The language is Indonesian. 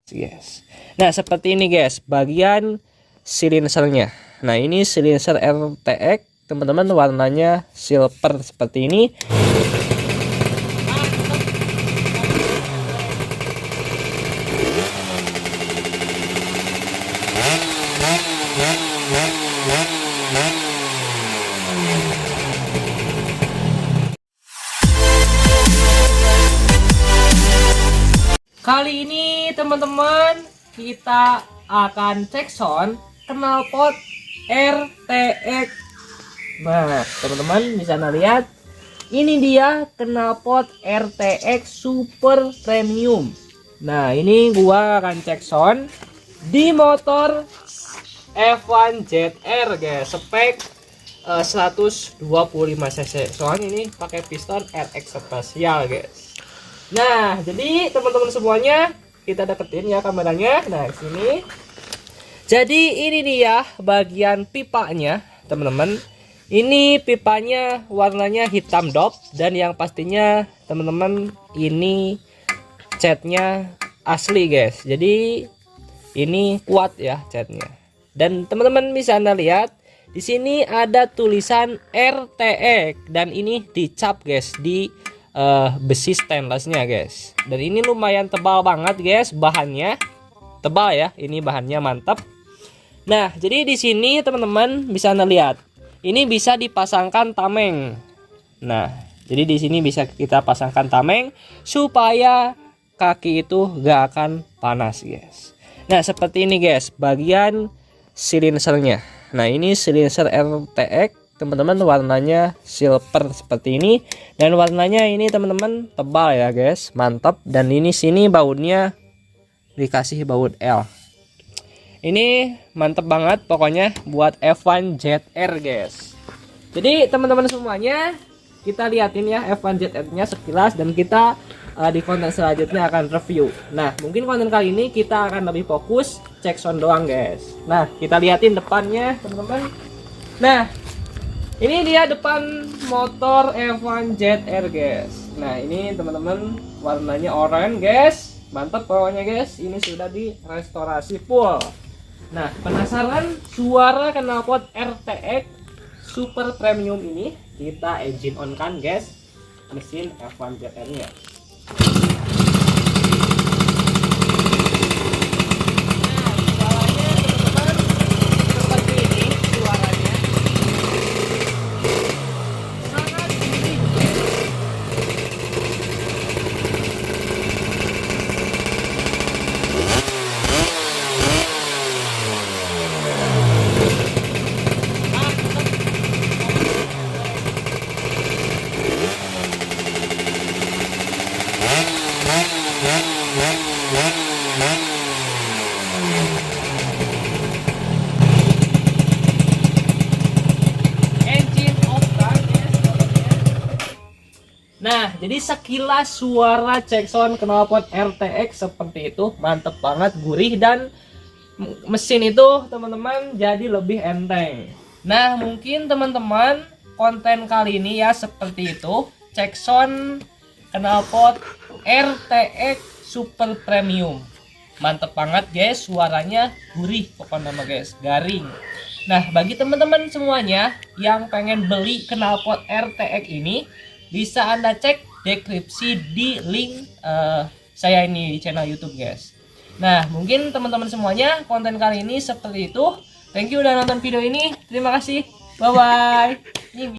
Yes. Nah, seperti ini guys, bagian silinsernya. Nah, ini silinser RTX, teman-teman, warnanya silver seperti ini. Kali ini teman-teman kita akan cek sound knalpot RTX. Nah, teman-teman bisa lihat, ini dia knalpot RTX Super Premium. Nah, ini gua akan cek sound di motor F1 ZR guys, spek 125 cc. Soalnya ini pakai piston RX spesial guys. Nah, jadi teman-teman semuanya, kita deketin ya kameranya. Nah, sini. Jadi ini dia bagian pipanya, teman-teman. Ini pipanya warnanya hitam dop, dan yang pastinya teman-teman ini catnya asli guys. Jadi ini kuat ya catnya. Dan teman-teman bisa Anda lihat di sini ada tulisan RTX, dan ini dicap guys di besi stainlessnya guys. Dan ini lumayan tebal banget guys, bahannya tebal ya, ini bahannya mantap. Nah, jadi di sini teman-teman bisa Anda lihat, ini bisa dipasangkan tameng. Nah, jadi di sini bisa kita pasangkan tameng supaya kaki itu gak akan panas guys. Nah, seperti ini guys bagian silinsernya. Nah, ini silinser RTX, teman-teman, warnanya silver seperti ini, dan warnanya ini teman-teman tebal ya guys, mantap. Dan ini sini bautnya dikasih baut L. Ini mantap banget pokoknya buat F1 ZR guys. Jadi teman-teman semuanya, kita liatin ya F1 ZR nya sekilas, dan kita di konten selanjutnya akan review. Nah, mungkin konten kali ini kita akan lebih fokus cek sound doang guys. Nah, kita liatin depannya teman-teman. Nah, ini dia depan motor F1 ZR guys. Nah, ini teman-teman warnanya oranye guys. Mantap pokoknya guys. Ini sudah direstorasi full. Nah, penasaran suara knalpot RTX Super Premium ini? Kita engine on kan guys, mesin F1 ZR nya. Nah, jadi sekilas suara cek sound knalpot RTX seperti itu, mantep banget, gurih, dan mesin itu teman-teman jadi lebih enteng. Nah, mungkin teman-teman konten kali ini ya seperti itu, cek sound knalpot RTX Super Premium. Mantep banget guys, suaranya gurih pokoknya guys, garing. Nah, bagi teman-teman semuanya yang pengen beli knalpot RTX ini, bisa Anda cek deskripsi di link saya ini di channel YouTube guys. Nah, mungkin teman-teman semuanya konten kali ini seperti itu. Thank you udah nonton video ini. Terima kasih. Bye bye.